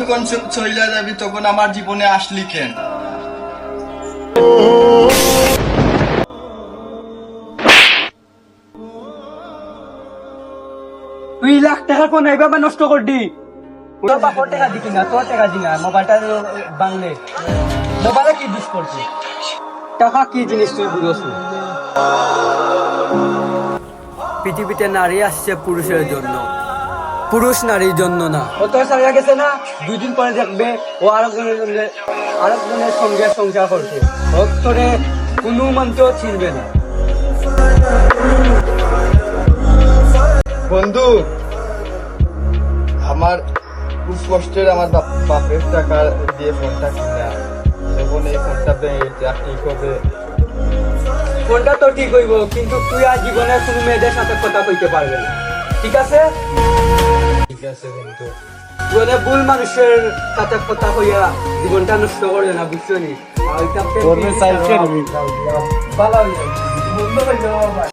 যখন চলে যাবি তখন আমার জীবনে আসলি কেন? 2 লাখ টাকা কোন এইভাবে নষ্ট করলি? তোর বাপর টাকা দিবি না, তোর টাকা দি না, মোবাইলটা বাংলে মোবাইলে কি দিস করছি? টাকা কি জিনিস তুই বুঝোস না। পৃথিবীতে নারী আসছে পুরুষের জন্য, পুরুষ নারীর জন্য না। ও তো সারা গেছে না, 2 দিন পরে দেখবে ও আরেকজনের সঙ্গে সংসার করছে। ও তোরে কোনো মন্ত্র ছিনবে না। বন্ধু, আমার খুব কষ্টের আমার বাপের টাকা দিয়ে ফোনটা কিনা, এখন এই ফোনটা ভেঙে কি হবে? ফোনটা তো ঠিক হইব, কিন্তু তুই আর জীবনের কোনো মেয়েদের সাথে কথা কইতে পারবে না, ঠিক আছে? ঠিক আছে বন্ধু। জীবনে ভুল মানুষের সাথে কথা কইয়া জীবনটা নষ্ট করে না, বুঝছো নি? আর এটা তোর সাইকেল ভালো হইয়া বন্ধ হইল।